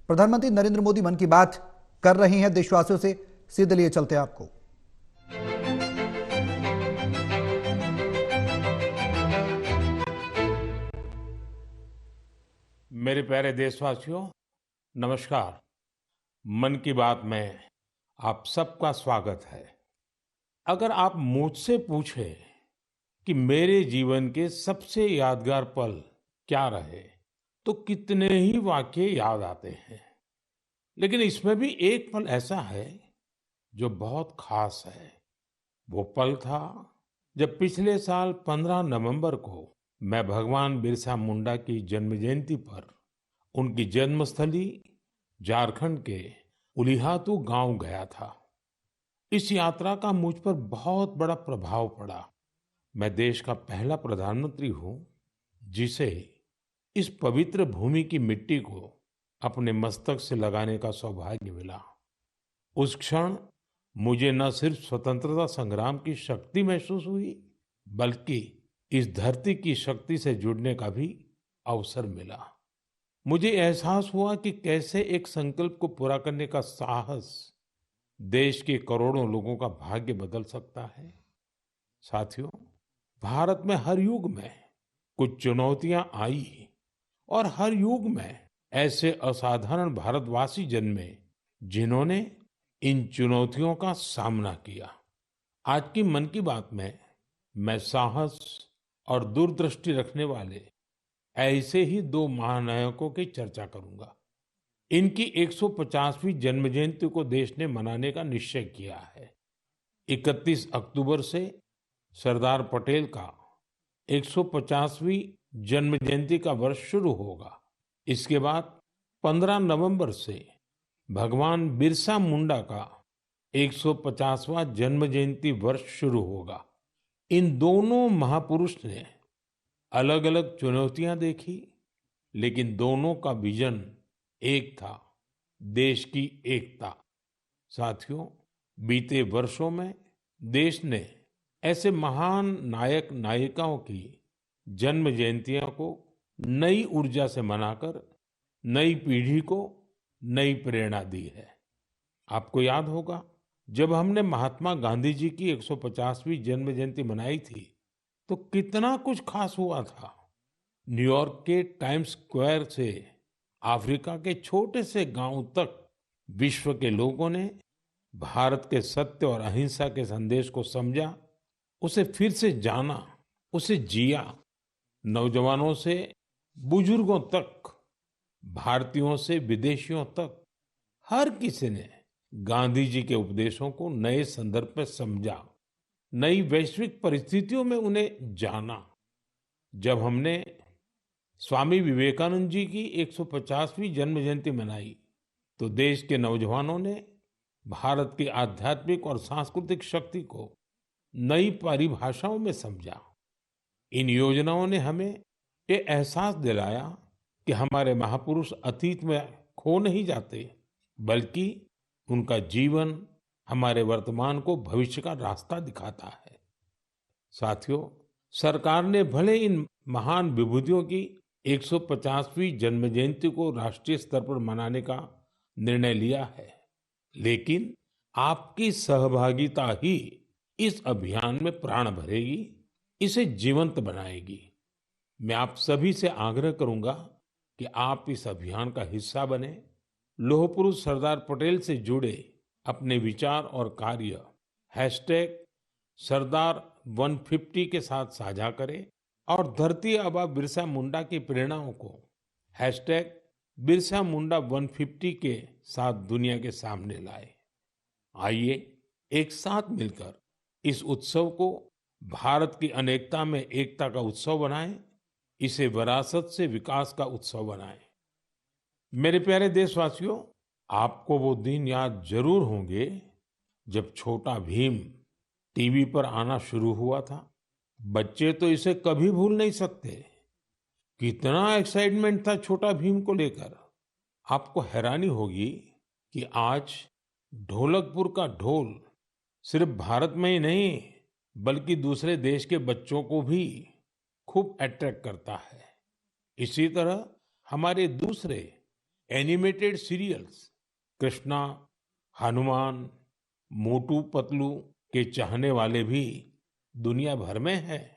प्रधानमंत्री नरेंद्र मोदी मन की बात कर रहे हैं देशवासियों से, सीधे लिए चलते हैं आपको। मेरे प्यारे देशवासियों, नमस्कार। मन की बात में आप सबका स्वागत है। अगर आप मुझसे पूछें कि मेरे जीवन के सबसे यादगार पल क्या रहे, तो कितने ही वाकये याद आते हैं। लेकिन इसमें भी एक पल ऐसा है जो बहुत खास है। वो पल था जब पिछले साल 15 नवंबर को मैं भगवान बिरसा मुंडा की जन्म जयंती पर उनकी जन्मस्थली झारखंड के उलिहातू गांव गया था। इस यात्रा का मुझ पर बहुत बड़ा प्रभाव पड़ा। मैं देश का पहला प्रधानमंत्री हूं जिसे इस पवित्र भूमि की मिट्टी को अपने मस्तक से लगाने का सौभाग्य मिला। उस क्षण मुझे न सिर्फ स्वतंत्रता संग्राम की शक्ति महसूस हुई, बल्कि इस धरती की शक्ति से जुड़ने का भी अवसर मिला। मुझे एहसास हुआ कि कैसे एक संकल्प को पूरा करने का साहस देश के करोड़ों लोगों का भाग्य बदल सकता है। साथियों, भारत में हर युग में कुछ चुनौतियां आई और हर युग में ऐसे असाधारण भारतवासी जन्मे जिन्होंने इन चुनौतियों का सामना किया। आज की मन की बात में मैं साहस और दूरदृष्टि रखने वाले ऐसे ही दो महानायकों की चर्चा करूंगा। इनकी 150वीं जन्म जयंती को देश ने मनाने का निश्चय किया है। 31 अक्टूबर से सरदार पटेल का 150वीं जन्म जयंती का वर्ष शुरू होगा। इसके बाद 15 नवंबर से भगवान बिरसा मुंडा का 150वां जन्म जयंती वर्ष शुरू होगा। इन दोनों महापुरुष ने अलग अलग चुनौतियां देखी, लेकिन दोनों का विजन एक था, देश की एकता। साथियों, बीते वर्षों में देश ने ऐसे महान नायक नायिकाओं की जन्म जयंतियों को नई ऊर्जा से मनाकर नई पीढ़ी को नई प्रेरणा दी है। आपको याद होगा, जब हमने महात्मा गांधी जी की 150वीं जन्म जयंती मनाई थी तो कितना कुछ खास हुआ था। न्यूयॉर्क के टाइम्स स्क्वायर से अफ्रीका के छोटे से गांव तक विश्व के लोगों ने भारत के सत्य और अहिंसा के संदेश को समझा, उसे फिर से जाना, उसे जिया। नौजवानों से बुजुर्गों तक, भारतीयों से विदेशियों तक, हर किसी ने गांधी जी के उपदेशों को नए संदर्भ में समझा, नई वैश्विक परिस्थितियों में उन्हें जाना। जब हमने स्वामी विवेकानंद जी की 150वीं जन्म जयंती मनाई तो देश के नौजवानों ने भारत की आध्यात्मिक और सांस्कृतिक शक्ति को नई परिभाषाओं में समझा। इन योजनाओं ने हमें ये एहसास दिलाया कि हमारे महापुरुष अतीत में खो नहीं जाते, बल्कि उनका जीवन हमारे वर्तमान को भविष्य का रास्ता दिखाता है। साथियों, सरकार ने भले इन महान विभूतियों की 150वीं जन्म जयंती को राष्ट्रीय स्तर पर मनाने का निर्णय लिया है, लेकिन आपकी सहभागिता ही इस अभियान में प्राण भरेगी, इसे जीवंत बनाएगी। मैं आप सभी से आग्रह करूंगा कि आप इस अभियान का हिस्सा बने। लौह पुरुष सरदार पटेल से जुड़े अपने विचार और कार्य हैशटैग सरदार 150 के साथ साझा करें और धरती आबा बिरसा मुंडा की प्रेरणाओं को हैशटैग बिरसा मुंडा 150 के साथ दुनिया के सामने लाए। आइए एक साथ मिलकर इस उत्सव को भारत की अनेकता में एकता का उत्सव बनाएं, इसे विरासत से विकास का उत्सव बनाएं। मेरे प्यारे देशवासियों, आपको वो दिन याद जरूर होंगे जब छोटा भीम टीवी पर आना शुरू हुआ था। बच्चे तो इसे कभी भूल नहीं सकते। कितना एक्साइटमेंट था छोटा भीम को लेकर। आपको हैरानी होगी कि आज ढोलकपुर का ढोल सिर्फ भारत में ही नहीं, बल्कि दूसरे देश के बच्चों को भी खूब अट्रैक्ट करता है। इसी तरह हमारे दूसरे एनिमेटेड सीरियल्स कृष्णा, हनुमान, मोटू पतलू के चाहने वाले भी दुनिया भर में हैं।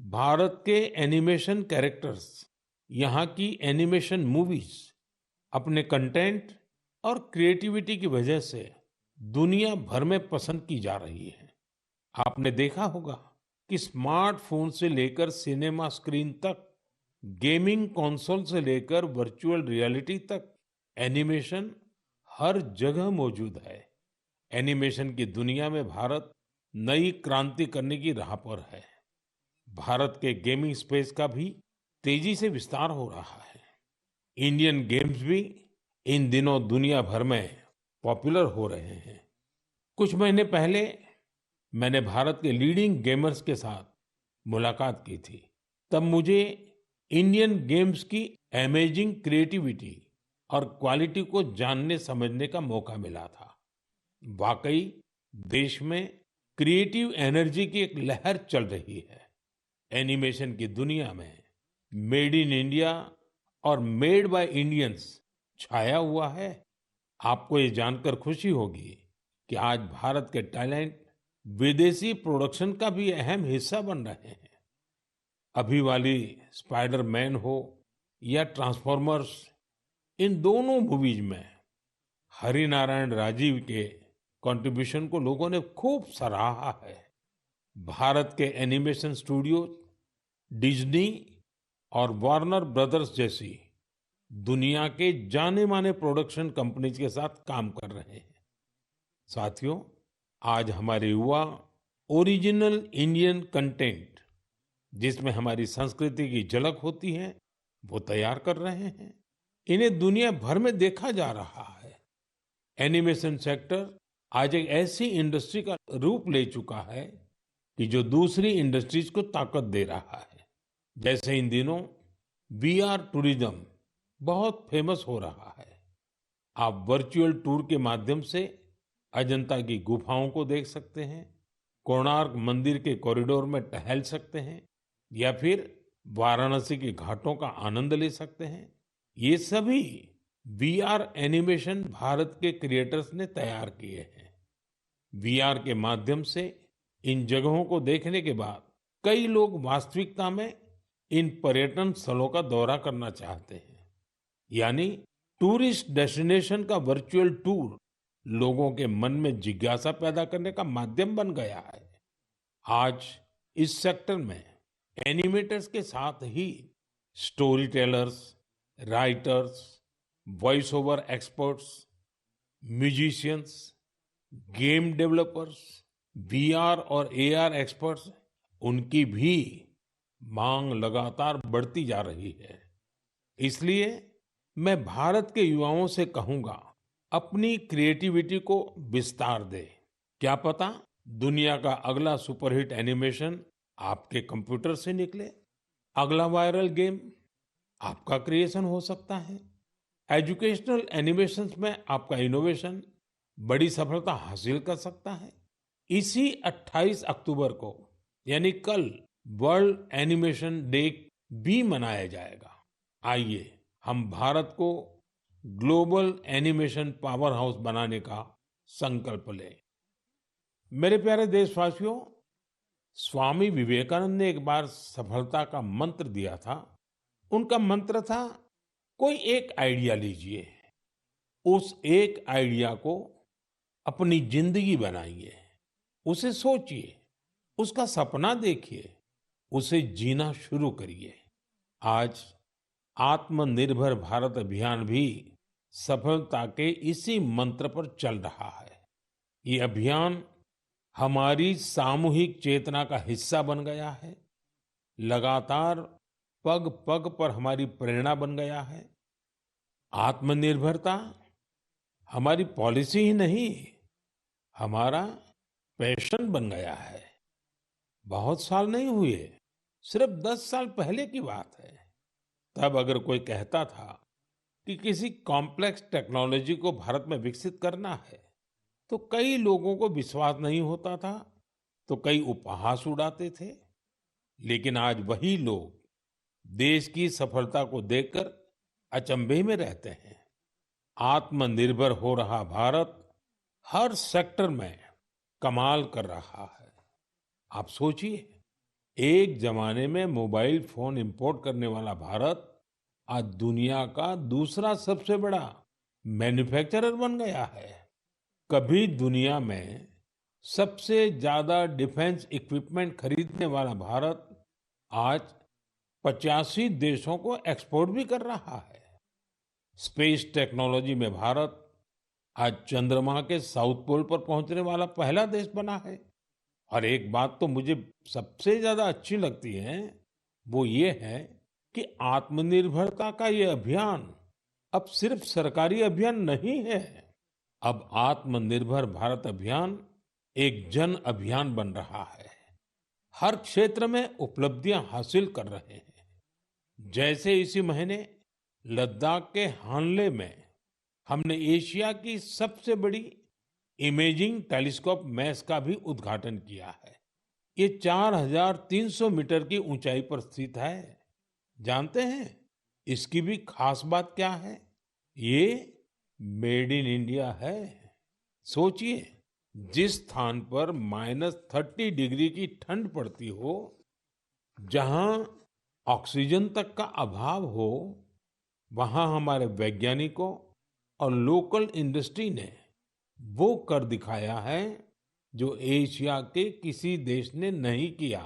भारत के एनिमेशन कैरेक्टर्स, यहाँ की एनिमेशन मूवीज अपने कंटेंट और क्रिएटिविटी की वजह से दुनिया भर में पसंद की जा रही है। आपने देखा होगा कि स्मार्टफोन से लेकर सिनेमा स्क्रीन तक, गेमिंग कंसोल से लेकर वर्चुअल रियलिटी तक, एनिमेशन हर जगह मौजूद है। एनिमेशन की दुनिया में भारत नई क्रांति करने की राह पर है। भारत के गेमिंग स्पेस का भी तेजी से विस्तार हो रहा है। इंडियन गेम्स भी इन दिनों दुनिया भर में पॉपुलर हो रहे हैं। कुछ महीने पहले मैंने भारत के लीडिंग गेमर्स के साथ मुलाकात की थी। तब मुझे इंडियन गेम्स की अमेजिंग क्रिएटिविटी और क्वालिटी को जानने समझने का मौका मिला था। वाकई देश में क्रिएटिव एनर्जी की एक लहर चल रही है। एनिमेशन की दुनिया में मेड इन इंडिया और मेड बाय इंडियंस छाया हुआ है। आपको ये जानकर खुशी होगी कि आज भारत के टैलेंट विदेशी प्रोडक्शन का भी अहम हिस्सा बन रहे हैं। अभी वाली स्पाइडरमैन हो या ट्रांसफॉर्मर्स, इन दोनों मूवीज में हरिनारायण राजीव के कंट्रीब्यूशन को लोगों ने खूब सराहा है। भारत के एनिमेशन स्टूडियो डिज्नी और वार्नर ब्रदर्स जैसी दुनिया के जाने माने प्रोडक्शन कंपनीज के साथ काम कर रहे हैं। साथियों, आज हमारे युवा ओरिजिनल इंडियन कंटेंट, जिसमें हमारी संस्कृति की झलक होती है, वो तैयार कर रहे हैं। इन्हें दुनिया भर में देखा जा रहा है। एनिमेशन सेक्टर आज एक ऐसी इंडस्ट्री का रूप ले चुका है कि जो दूसरी इंडस्ट्रीज को ताकत दे रहा है। जैसे इन दिनों वीआर टूरिज्म बहुत फेमस हो रहा है। आप वर्चुअल टूर के माध्यम से अजंता की गुफाओं को देख सकते हैं, कोणार्क मंदिर के कॉरिडोर में टहल सकते हैं या फिर वाराणसी के घाटों का आनंद ले सकते हैं। ये सभी वीआर एनिमेशन भारत के क्रिएटर्स ने तैयार किए हैं। वीआर के माध्यम से इन जगहों को देखने के बाद कई लोग वास्तविकता में इन पर्यटन स्थलों का दौरा करना चाहते हैं। यानी टूरिस्ट डेस्टिनेशन का वर्चुअल टूर लोगों के मन में जिज्ञासा पैदा करने का माध्यम बन गया है। आज इस सेक्टर में एनिमेटर्स के साथ ही story tellers, writers, voice over experts, musicians, game developers, VR और एआर एक्सपर्ट्स, उनकी भी मांग लगातार बढ़ती जा रही है। इसलिए मैं भारत के युवाओं से कहूंगा, अपनी क्रिएटिविटी को विस्तार दे। क्या पता दुनिया का अगला सुपरहिट एनिमेशन आपके कंप्यूटर से निकले। अगला वायरल गेम आपका क्रिएशन हो सकता है। एजुकेशनल एनिमेशंस में आपका इनोवेशन बड़ी सफलता हासिल कर सकता है। इसी 28 अक्टूबर को यानी कल वर्ल्ड एनिमेशन डे भी मनाया जाएगा। आइए हम भारत को ग्लोबल एनिमेशन पावर हाउस बनाने का संकल्प लें। मेरे प्यारे देशवासियों, स्वामी विवेकानंद ने एक बार सफलता का मंत्र दिया था। उनका मंत्र था, कोई एक आइडिया लीजिए, उस एक आइडिया को अपनी जिंदगी बनाइए, उसे सोचिए, उसका सपना देखिए, उसे जीना शुरू करिए। आज आत्मनिर्भर भारत अभियान भी सफलता के इसी मंत्र पर चल रहा है। ये अभियान हमारी सामूहिक चेतना का हिस्सा बन गया है, लगातार पग पग पर हमारी प्रेरणा बन गया है। आत्मनिर्भरता हमारी पॉलिसी ही नहीं, हमारा पैशन बन गया है। बहुत साल नहीं हुए, सिर्फ 10 साल पहले की बात है। तब अगर कोई कहता था कि किसी कॉम्प्लेक्स टेक्नोलॉजी को भारत में विकसित करना है, तो कई लोगों को विश्वास नहीं होता था, तो कई उपहास उड़ाते थे। लेकिन आज वही लोग देश की सफलता को देखकर अचंभे में रहते हैं। आत्मनिर्भर हो रहा भारत हर सेक्टर में कमाल कर रहा है। आप सोचिए, एक जमाने में मोबाइल फोन इंपोर्ट करने वाला भारत आज दुनिया का दूसरा सबसे बड़ा मैन्युफैक्चरर बन गया है। कभी दुनिया में सबसे ज्यादा डिफेंस इक्विपमेंट खरीदने वाला भारत आज 85 देशों को एक्सपोर्ट भी कर रहा है। स्पेस टेक्नोलॉजी में भारत आज चंद्रमा के साउथ पोल पर पहुंचने वाला पहला देश बना है। और एक बात तो मुझे सबसे ज्यादा अच्छी लगती है, वो ये है कि आत्मनिर्भरता का ये अभियान अब सिर्फ सरकारी अभियान नहीं है। अब आत्मनिर्भर भारत अभियान एक जन अभियान बन रहा है। हर क्षेत्र में उपलब्धियां हासिल कर रहे हैं। जैसे इसी महीने लद्दाख के हानले में हमने एशिया की सबसे बड़ी इमेजिंग टेलीस्कोप मैस का भी उद्घाटन किया है। ये 4,300 मीटर की ऊंचाई पर स्थित है। जानते हैं इसकी भी खास बात क्या है? ये मेड इन इंडिया है। सोचिए, जिस स्थान पर -30 डिग्री की ठंड पड़ती हो, जहां ऑक्सीजन तक का अभाव हो, वहां हमारे वैज्ञानिकों और लोकल इंडस्ट्री ने वो कर दिखाया है जो एशिया के किसी देश ने नहीं किया।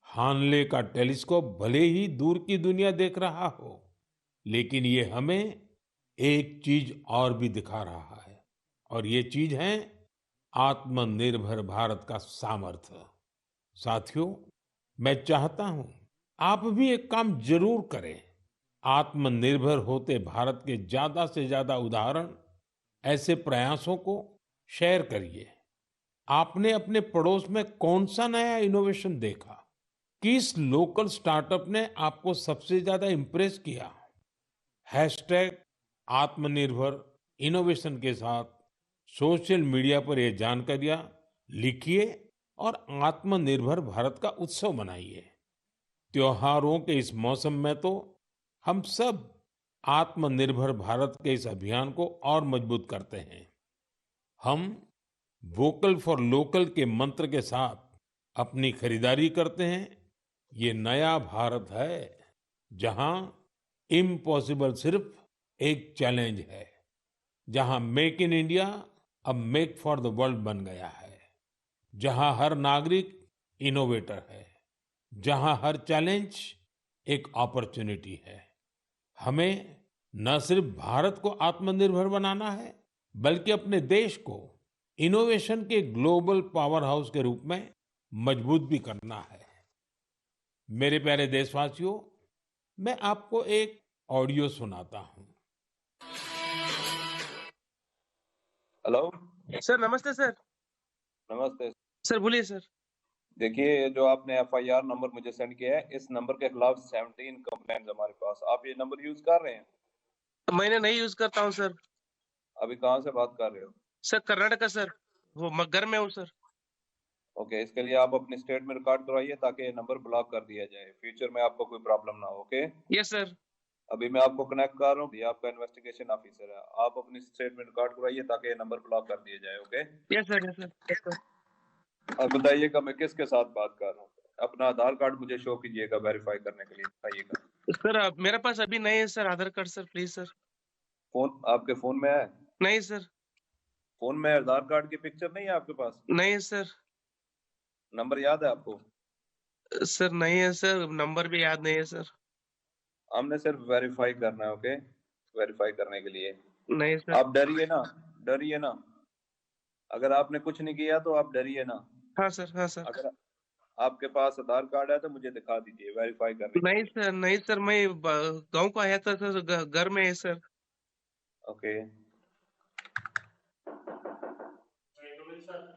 हानले का टेलीस्कोप भले ही दूर की दुनिया देख रहा हो, लेकिन ये हमें एक चीज और भी दिखा रहा है, और ये चीज है आत्मनिर्भर भारत का सामर्थ्य। साथियों, मैं चाहता हूं आप भी एक काम जरूर करें। आत्मनिर्भर होते भारत के ज्यादा से ज्यादा उदाहरण, ऐसे प्रयासों को शेयर करिए। आपने अपने पड़ोस में कौन सा नया इनोवेशन देखा? किस लोकल स्टार्टअप ने आपको सबसे ज्यादा इम्प्रेस किया? हैशटैग आत्मनिर्भर इनोवेशन के साथ सोशल मीडिया पर ये जानकारियां लिखिए और आत्मनिर्भर भारत का उत्सव मनाइए। त्योहारों के इस मौसम में तो हम सब आत्मनिर्भर भारत के इस अभियान को और मजबूत करते हैं। हम वोकल फॉर लोकल के मंत्र के साथ अपनी खरीदारी करते हैं। ये नया भारत है जहां इम्पॉसिबल सिर्फ एक चैलेंज है, जहां मेक इन इंडिया अब मेक फॉर द वर्ल्ड बन गया है, जहां हर नागरिक इनोवेटर है, जहां हर चैलेंज एक अपॉर्चुनिटी है। हमें न सिर्फ भारत को आत्मनिर्भर बनाना है, बल्कि अपने देश को इनोवेशन के ग्लोबल पावर हाउस के रूप में मजबूत भी करना है। मेरे प्यारे देशवासियों, मैं आपको एक ऑडियो सुनाता हूं। हेलो। सर नमस्ते सर। नमस्ते। सर बोलिए सर। देखिए, ये जो आपने एफआईआर नंबर मुझे सेंड किया है, इस नंबर के खिलाफ 17 कंप्लेंट्स हमारे पास। आप ये नंबर यूज कर रहे हैं? मैंने नहीं यूज करता हूँ सर। अभी कहाँ से बात कर रहे हो? सर कर्नाटका सर, वो घर में हूँ सर। ओके, इसके लिए आप अपनी स्टेट में रिकॉर्ड करवाइए ताकि ये नंबर ब्लॉक कर दिया जाए, फ्यूचर में आपको कोई प्रॉब्लम ना हो। Okay, yes sir. अभी मैं आपको कनेक्ट कर रहा हूँ, ये आपका इन्वेस्टिगेशन ऑफिसर है। आप अपनी स्टेट में रिकॉर्ड करवाइए ताकि ये नंबर ब्लॉक कर दिया जाए। Okay, yes sir, yes sir, yes sir. अब बताइएगा मैं किसके साथ बात कर रहा हूँ। अपना आधार कार्ड मुझे शो कीजिएगा वेरीफाई करने के लिए, बताइएगा। सर मेरे पास अभी नहीं है sir Aadhaar card sir, please sir. Phone आपके फोन में है? नहीं सर। फोन में आधार कार्ड की पिक्चर नहीं है आपके पास? नहीं सर। नंबर याद है आपको? सर नहीं है सर, नंबर भी याद नहीं है सर। हमने सिर्फ वेरीफाई करना है। ओके, वेरीफाई करने के लिए नहीं सर। आप डरिए ना, डरिए ना। अगर आपने कुछ नहीं किया तो आप डरिए ना। हाँ सर, हाँ सर। अगर आपके पास आधार कार्ड है तो मुझे दिखा दीजिए वेरीफाई करने के नहीं लिए। सर, नहीं सर, मैं गांव को आया था सर, घर में है सर। Okay,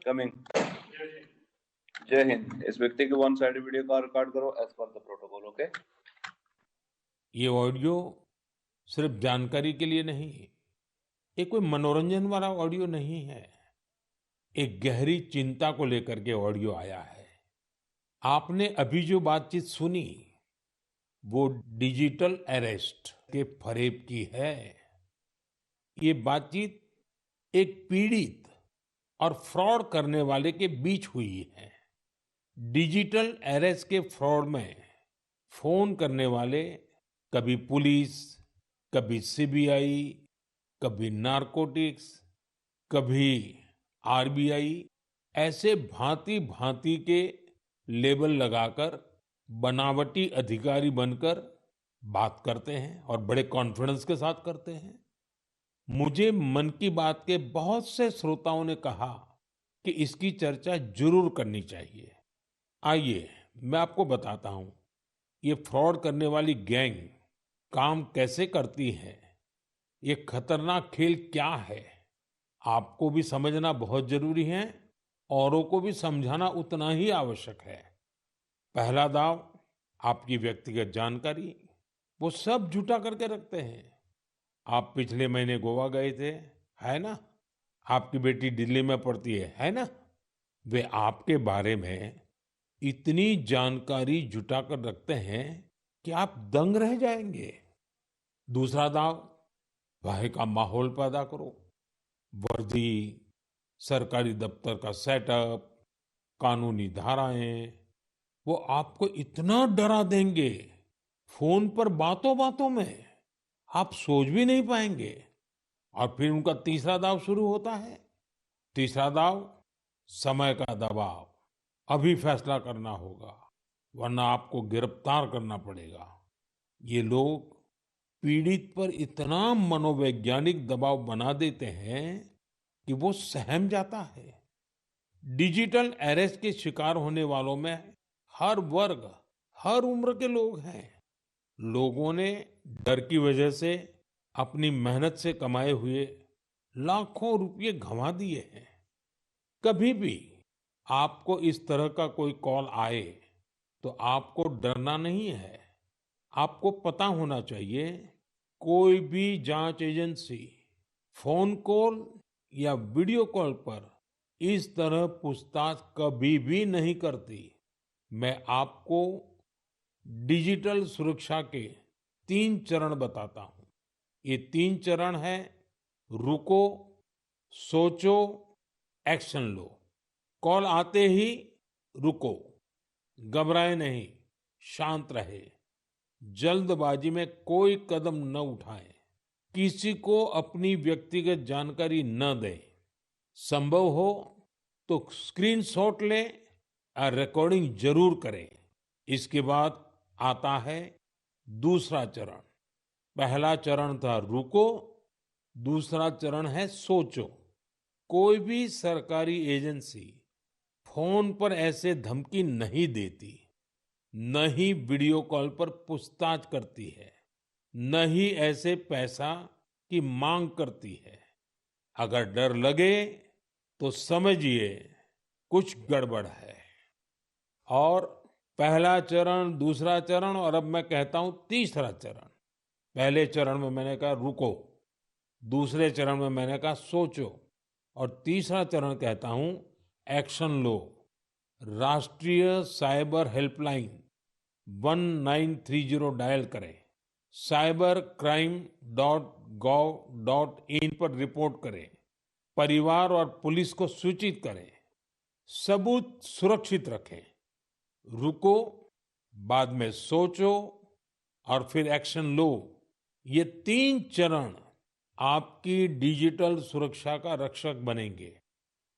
coming. जय हिंद। इस व्यक्ति के वन साइड वीडियो का रिकॉर्ड करो as per the protocol. Okay, ये ऑडियो सिर्फ जानकारी के लिए नहीं, ये कोई मनोरंजन वाला ऑडियो नहीं है। एक गहरी चिंता को लेकर के ऑडियो आया है। आपने अभी जो बातचीत सुनी, वो डिजिटल अरेस्ट के फरेब की है। ये बातचीत एक पीड़ित और फ्रॉड करने वाले के बीच हुई है। डिजिटल अरेस्ट के फ्रॉड में फोन करने वाले कभी पुलिस, कभी सीबीआई, कभी नारकोटिक्स, कभी आरबीआई, ऐसे भांति भांति के लेबल लगाकर बनावटी अधिकारी बनकर बात करते हैं और बड़े कॉन्फिडेंस के साथ करते हैं। मुझे मन की बात के बहुत से श्रोताओं ने कहा कि इसकी चर्चा जरूर करनी चाहिए। आइए मैं आपको बताता हूं ये फ्रॉड करने वाली गैंग काम कैसे करती है, ये खतरनाक खेल क्या है। आपको भी समझना बहुत जरूरी है, औरों को भी समझाना उतना ही आवश्यक है। पहला दाव, आपकी व्यक्तिगत जानकारी, वो सब जुटा करके रखते हैं। आप पिछले महीने गोवा गए थे, है ना? आपकी बेटी दिल्ली में पढ़ती है ना? वे आपके बारे में इतनी जानकारी जुटा कर रखते हैं कि आप दंग रह जाएंगे। दूसरा दाव, भय का माहौल पैदा करो। वर्दी, सरकारी दफ्तर का सेटअप, कानूनी धाराएं, वो आपको इतना डरा देंगे फोन पर बातों बातों में, आप सोच भी नहीं पाएंगे। और फिर उनका तीसरा दाव शुरू होता है। तीसरा दाव, समय का दबाव। अभी फैसला करना होगा, वरना आपको गिरफ्तार करना पड़ेगा। ये लोग पीड़ित पर इतना मनोवैज्ञानिक दबाव बना देते हैं कि वो सहम जाता है। डिजिटल अरेस्ट के शिकार होने वालों में हर वर्ग, हर उम्र के लोग हैं। लोगों ने डर की वजह से अपनी मेहनत से कमाए हुए लाखों रुपए गंवा दिए हैं। कभी भी आपको इस तरह का कोई कॉल आए तो आपको डरना नहीं है। आपको पता होना चाहिए, कोई भी जांच एजेंसी फोन कॉल या वीडियो कॉल पर इस तरह पूछताछ कभी भी नहीं करती। मैं आपको डिजिटल सुरक्षा के 3 चरण बताता हूं। ये 3 चरण है: रुको, सोचो, एक्शन लो। कॉल आते ही रुको, घबराए नहीं, शांत रहे, जल्दबाजी में कोई कदम न उठाएं, किसी को अपनी व्यक्तिगत जानकारी न दें। संभव हो तो स्क्रीनशॉट लें और रिकॉर्डिंग जरूर करें। इसके बाद आता है दूसरा चरण। पहला चरण था रुको, दूसरा चरण है सोचो। कोई भी सरकारी एजेंसी फोन पर ऐसे धमकी नहीं देती, न ही वीडियो कॉल पर पूछताछ करती है, न ही ऐसे पैसा की मांग करती है। अगर डर लगे तो समझिए कुछ गड़बड़ है। और पहला चरण, दूसरा चरण और अब मैं कहता हूं तीसरा चरण। पहले चरण में मैंने कहा रुको, दूसरे चरण में मैंने कहा सोचो, और तीसरा चरण कहता हूं एक्शन लो। राष्ट्रीय साइबर हेल्पलाइन 1930 डायल करें। cybercrime.gov.in पर रिपोर्ट करें। परिवार और पुलिस को सूचित करें। सबूत सुरक्षित रखें। रुको, बाद में सोचो और फिर एक्शन लो। ये 3 चरण आपकी डिजिटल सुरक्षा का रक्षक बनेंगे।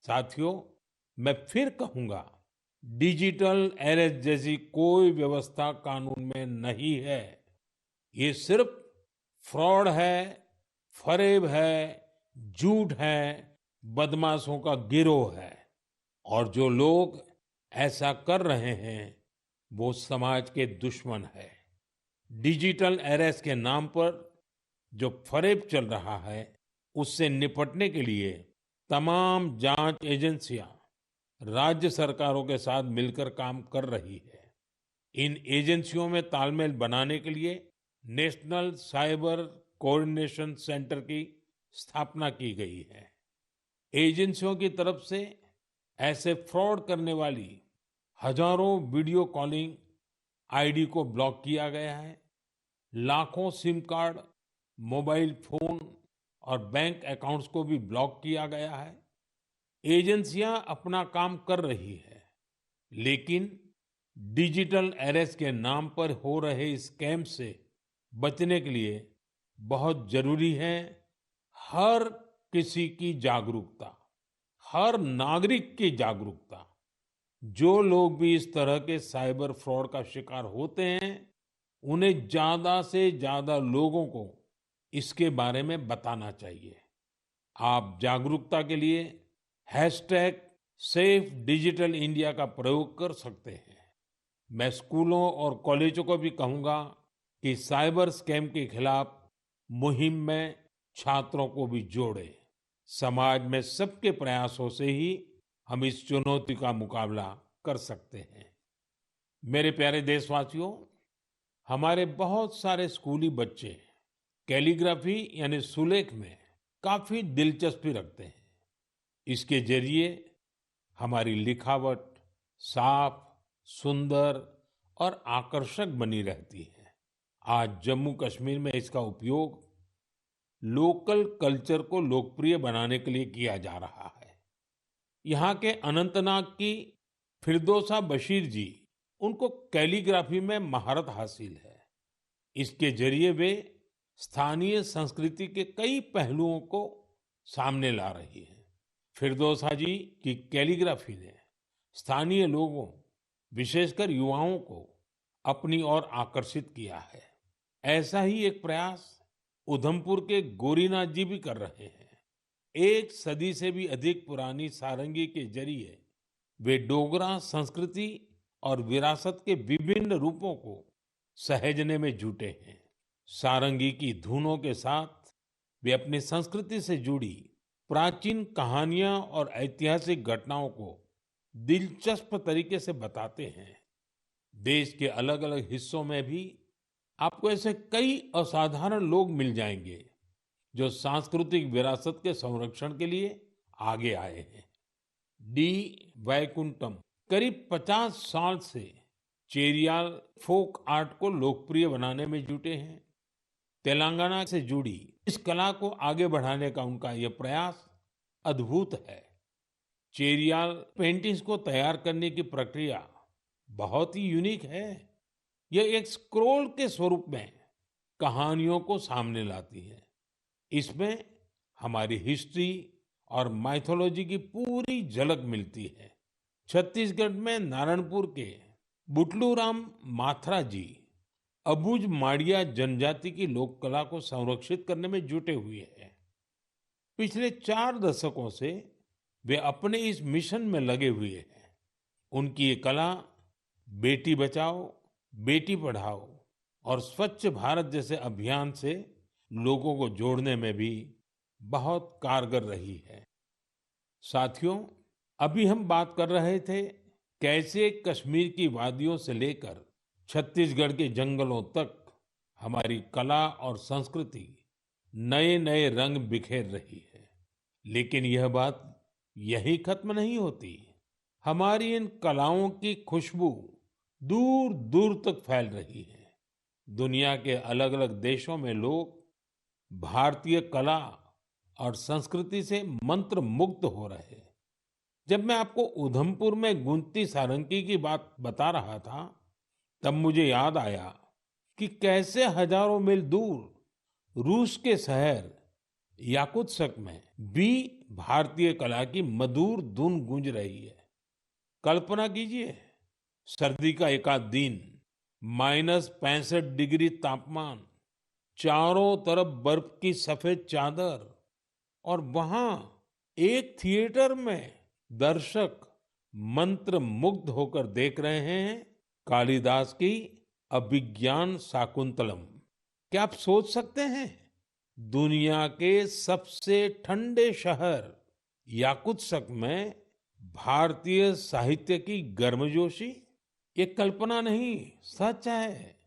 साथियों, मैं फिर कहूंगा, डिजिटल अरेस्ट जैसी कोई व्यवस्था कानून में नहीं है। ये सिर्फ फ्रॉड है, फरेब है, झूठ है, बदमाशों का गिरोह है। और जो लोग ऐसा कर रहे हैं वो समाज के दुश्मन है। डिजिटल अरेस्ट के नाम पर जो फरेब चल रहा है, उससे निपटने के लिए तमाम जांच एजेंसियां राज्य सरकारों के साथ मिलकर काम कर रही है। इन एजेंसियों में तालमेल बनाने के लिए नेशनल साइबर कोऑर्डिनेशन सेंटर की स्थापना की गई है। एजेंसियों की तरफ से ऐसे फ्रॉड करने वाली हजारों वीडियो कॉलिंग आईडी को ब्लॉक किया गया है। लाखों सिम कार्ड, मोबाइल फोन और बैंक अकाउंट्स को भी ब्लॉक किया गया है। एजेंसियां अपना काम कर रही है, लेकिन डिजिटल अरेस्ट के नाम पर हो रहे स्कैम से बचने के लिए बहुत जरूरी है हर किसी की जागरूकता, हर नागरिक की जागरूकता। जो लोग भी इस तरह के साइबर फ्रॉड का शिकार होते हैं, उन्हें ज्यादा से ज्यादा लोगों को इसके बारे में बताना चाहिए। आप जागरूकता के लिए हैशटैग सेफ डिजिटल इंडिया का प्रयोग कर सकते हैं। मैं स्कूलों और कॉलेजों को भी कहूंगा कि साइबर स्कैम के खिलाफ मुहिम में छात्रों को भी जोड़े। समाज में सबके प्रयासों से ही हम इस चुनौती का मुकाबला कर सकते हैं। मेरे प्यारे देशवासियों, हमारे बहुत सारे स्कूली बच्चे कैलीग्राफी यानी सुलेख में काफी दिलचस्पी रखते हैं। इसके जरिए हमारी लिखावट साफ, सुंदर और आकर्षक बनी रहती है। आज जम्मू कश्मीर में इसका उपयोग लोकल कल्चर को लोकप्रिय बनाने के लिए किया जा रहा है। यहाँ के अनंतनाग की फिरदौसा बशीर जी, उनको कैलीग्राफी में महारत हासिल है। इसके जरिए वे स्थानीय संस्कृति के कई पहलुओं को सामने ला रही हैं। फिरदौसा जी की कैलीग्राफी ने स्थानीय लोगों, विशेषकर युवाओं को अपनी ओर आकर्षित किया है। ऐसा ही एक प्रयास उधमपुर के गोरीनाथ जी भी कर रहे हैं। एक सदी से भी अधिक पुरानी सारंगी के जरिए वे डोगरा संस्कृति और विरासत के विभिन्न रूपों को सहेजने में जुटे हैं। सारंगी की धुनों के साथ वे अपनी संस्कृति से जुड़ी प्राचीन कहानियां और ऐतिहासिक घटनाओं को दिलचस्प तरीके से बताते हैं। देश के अलग-अलग हिस्सों में भी आपको ऐसे कई असाधारण लोग मिल जाएंगे जो सांस्कृतिक विरासत के संरक्षण के लिए आगे आए हैं। डी वैकुंठम करीब 50 साल से चेरियाल फोक आर्ट को लोकप्रिय बनाने में जुटे हैं। तेलंगाना से जुड़ी इस कला को आगे बढ़ाने का उनका यह प्रयास अद्भुत है। चेरियाल पेंटिंग्स को तैयार करने की प्रक्रिया बहुत ही यूनिक है। यह एक स्क्रोल के स्वरूप में कहानियों को सामने लाती है। इसमें हमारी हिस्ट्री और माइथोलॉजी की पूरी झलक मिलती है। छत्तीसगढ़ में नारायणपुर के बुटलू राम माथरा जी अबुझ माड़िया जनजाति की लोक कला को संरक्षित करने में जुटे हुए हैं। पिछले 4 दशकों से वे अपने इस मिशन में लगे हुए हैं। उनकी ये कला बेटी बचाओ, बेटी पढ़ाओ और स्वच्छ भारत जैसे अभियान से लोगों को जोड़ने में भी बहुत कारगर रही है। साथियों, अभी हम बात कर रहे थे कैसे कश्मीर की वादियों से लेकर छत्तीसगढ़ के जंगलों तक हमारी कला और संस्कृति नए नए रंग बिखेर रही है। लेकिन यह बात यहीं खत्म नहीं होती। हमारी इन कलाओं की खुशबू दूर दूर तक फैल रही है। दुनिया के अलग अलग देशों में लोग भारतीय कला और संस्कृति से मंत्र मुग्ध हो रहे हैं। जब मैं आपको उधमपुर में गूंजती सारंगी की बात बता रहा था, तब मुझे याद आया कि कैसे हजारों मील दूर रूस के शहर याकुत्स्क में भी भारतीय कला की मधुर धुन गूंज रही है। कल्पना कीजिए, सर्दी का एक आध दिन, -65 डिग्री तापमान, चारों तरफ बर्फ की सफेद चादर और वहां एक थिएटर में दर्शक मंत्र मुग्ध होकर देख रहे हैं कालिदास की अभिज्ञान शाकुंतलम। क्या आप सोच सकते हैं, दुनिया के सबसे ठंडे शहर याकुत्स्क में भारतीय साहित्य की गर्मजोशी? ये कल्पना नहीं, सच है।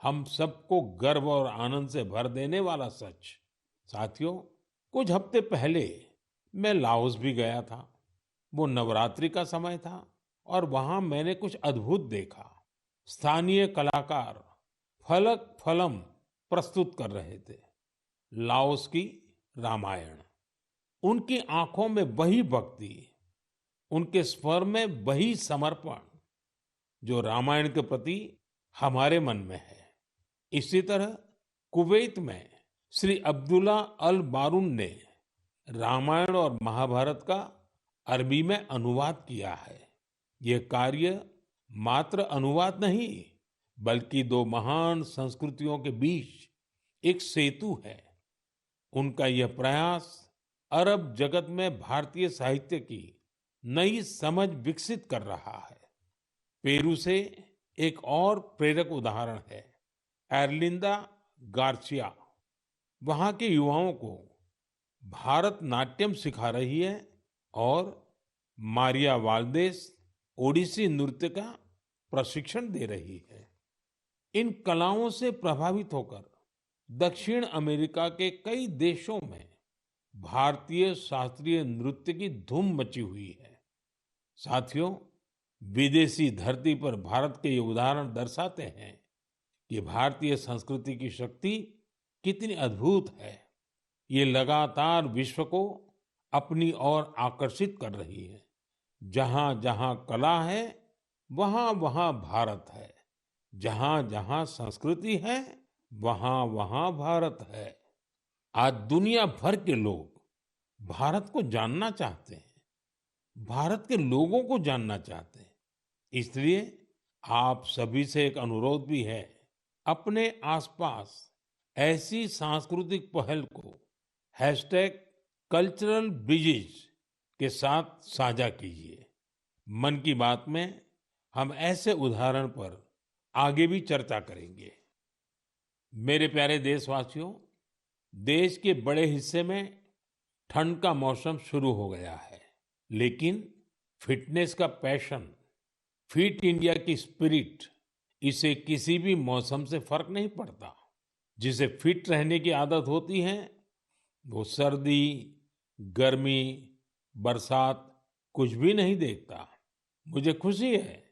हम सबको गर्व और आनंद से भर देने वाला सच। साथियों, कुछ हफ्ते पहले मैं लाओस भी गया था। वो नवरात्रि का समय था और वहां मैंने कुछ अद्भुत देखा। स्थानीय कलाकार फलक फलम प्रस्तुत कर रहे थे। लाओस की रामायण। उनकी आंखों में वही भक्ति, उनके स्वर में वही समर्पण जो रामायण के प्रति हमारे मन में है। इसी तरह कुवैत में श्री अब्दुल्ला अल बारून ने रामायण और महाभारत का अरबी में अनुवाद किया है। ये कार्य मात्र अनुवाद नहीं, बल्कि दो महान संस्कृतियों के बीच एक सेतु है। उनका यह प्रयास अरब जगत में भारतीय साहित्य की नई समझ विकसित कर रहा है। पेरू से एक और प्रेरक उदाहरण है एर्लिंदा गार्सिया। वहां के युवाओं को भारतनाट्यम सिखा रही है और मारिया वाल्देस ओडिसी नृत्य का प्रशिक्षण दे रही है। इन कलाओं से प्रभावित होकर दक्षिण अमेरिका के कई देशों में भारतीय शास्त्रीय नृत्य की धूम मची हुई है। साथियों, विदेशी धरती पर भारत के ये उदाहरण दर्शाते हैं कि भारतीय संस्कृति की शक्ति कितनी अद्भुत है। ये लगातार विश्व को अपनी ओर आकर्षित कर रही है। जहां जहां कला है, वहां वहां भारत है। जहां जहां संस्कृति है, वहां वहां भारत है। आज दुनिया भर के लोग भारत को जानना चाहते हैं, भारत के लोगों को जानना चाहते हैं। इसलिए आप सभी से एक अनुरोध भी है, अपने आसपास ऐसी सांस्कृतिक पहल को कल्चरल ब्रिजेस के साथ साझा कीजिए। मन की बात में हम ऐसे उदाहरण पर आगे भी चर्चा करेंगे। मेरे प्यारे देशवासियों, देश के बड़े हिस्से में ठंड का मौसम शुरू हो गया है, लेकिन फिटनेस का पैशन, फिट इंडिया की स्पिरिट, इसे किसी भी मौसम से फर्क नहीं पड़ता। जिसे फिट रहने की आदत होती है, वो सर्दी, गर्मी, बरसात कुछ भी नहीं देखता। मुझे खुशी है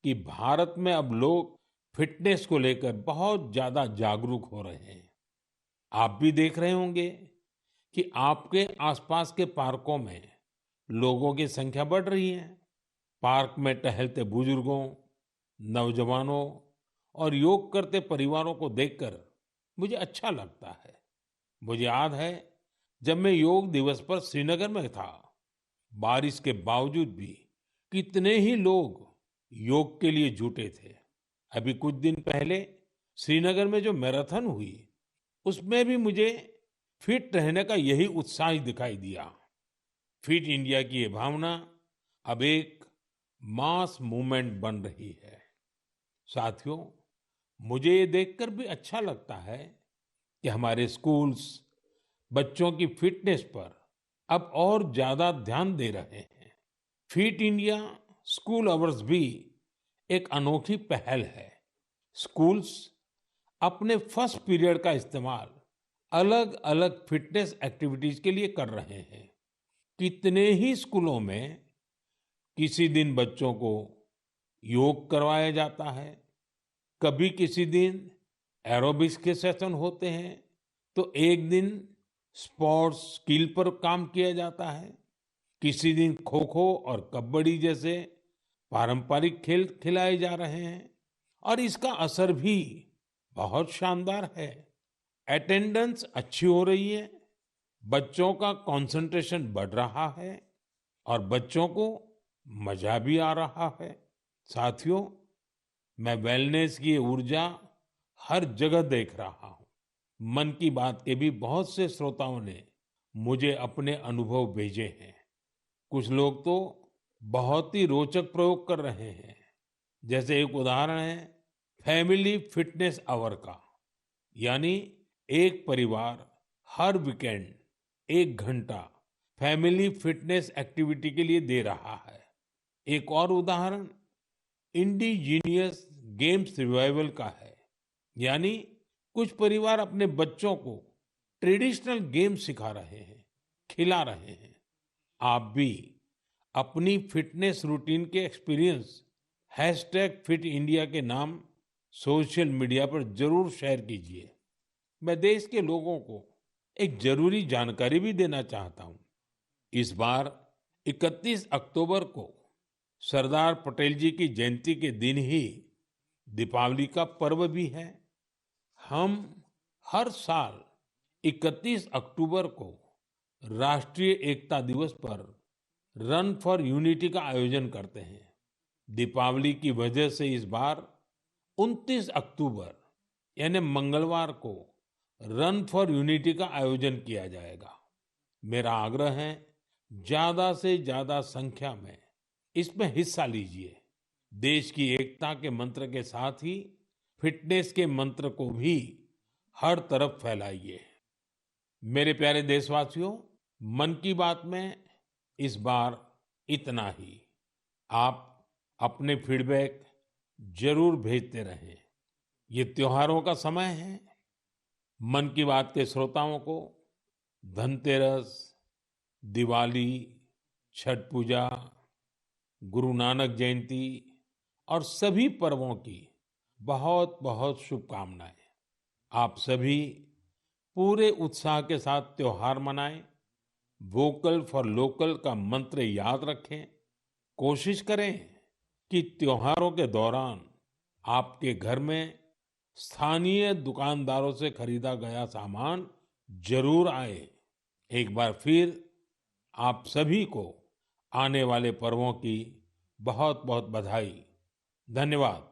कि भारत में अब लोग फिटनेस को लेकर बहुत ज्यादा जागरूक हो रहे हैं। आप भी देख रहे होंगे कि आपके आसपास के पार्कों में लोगों की संख्या बढ़ रही है। पार्क में टहलते बुजुर्गों, नौजवानों और योग करते परिवारों को देखकर मुझे अच्छा लगता है। मुझे याद है, जब मैं योग दिवस पर श्रीनगर में था, बारिश के बावजूद भी कितने ही लोग योग के लिए जुटे थे। अभी कुछ दिन पहले श्रीनगर में जो मैराथन हुई, उसमें भी मुझे फिट रहने का यही उत्साह दिखाई दिया। फिट इंडिया की ये भावना अब एक मास मूवमेंट बन रही है। साथियों, मुझे ये देखकर भी अच्छा लगता है कि हमारे स्कूल्स बच्चों की फिटनेस पर अब और ज्यादा ध्यान दे रहे हैं। फिट इंडिया स्कूल अवर्स भी एक अनोखी पहल है। स्कूल्स अपने फर्स्ट पीरियड का इस्तेमाल अलग अलग फिटनेस एक्टिविटीज के लिए कर रहे हैं। कितने ही स्कूलों में किसी दिन बच्चों को योग करवाया जाता है, कभी किसी दिन एरोबिक्स के सेशन होते हैं, तो एक दिन स्पोर्ट्स स्किल पर काम किया जाता है। किसी दिन खो खो और कबड्डी जैसे पारंपरिक खेल खिलाए जा रहे हैं और इसका असर भी बहुत शानदार है। अटेंडेंस अच्छी हो रही है, बच्चों का कंसंट्रेशन बढ़ रहा है और बच्चों को मजा भी आ रहा है। साथियों, मैं वेलनेस की ये ऊर्जा हर जगह देख रहा हूँ। मन की बात के भी बहुत से श्रोताओं ने मुझे अपने अनुभव भेजे हैं। कुछ लोग तो बहुत ही रोचक प्रयोग कर रहे हैं। जैसे एक उदाहरण है फैमिली फिटनेस आवर का, यानी एक परिवार हर वीकेंड 1 घंटा फैमिली फिटनेस एक्टिविटी के लिए दे रहा है। एक और उदाहरण इंडिजीनियस गेम्स रिवाइवल का है, यानी कुछ परिवार अपने बच्चों को ट्रेडिशनल गेम सिखा रहे हैं, खिला रहे हैं। आप भी अपनी फिटनेस रूटीन के एक्सपीरियंस फिट इंडिया के नाम सोशल मीडिया पर जरूर शेयर कीजिए। मैं देश के लोगों को एक जरूरी जानकारी भी देना चाहता हूं। इस बार 31 अक्टूबर को सरदार पटेल जी की जयंती के दिन ही दीपावली का पर्व भी है। हम हर साल 31 अक्टूबर को राष्ट्रीय एकता दिवस पर रन फॉर यूनिटी का आयोजन करते हैं। दीपावली की वजह से इस बार 29 अक्टूबर यानी मंगलवार को रन फॉर यूनिटी का आयोजन किया जाएगा। मेरा आग्रह है, ज्यादा से ज्यादा संख्या में इसमें हिस्सा लीजिए। देश की एकता के मंत्र के साथ ही फिटनेस के मंत्र को भी हर तरफ फैलाइए। मेरे प्यारे देशवासियों, मन की बात में इस बार इतना ही। आप अपने फीडबैक जरूर भेजते रहें। ये त्योहारों का समय है। मन की बात के श्रोताओं को धनतेरस, दिवाली, छठ पूजा, गुरु नानक जयंती और सभी पर्वों की बहुत बहुत शुभकामनाएं। आप सभी पूरे उत्साह के साथ त्योहार मनाएं। वोकल फॉर लोकल का मंत्र याद रखें। कोशिश करें कि त्योहारों के दौरान आपके घर में स्थानीय दुकानदारों से खरीदा गया सामान जरूर आए। एक बार फिर आप सभी को आने वाले पर्वों की बहुत बहुत बधाई। धन्यवाद।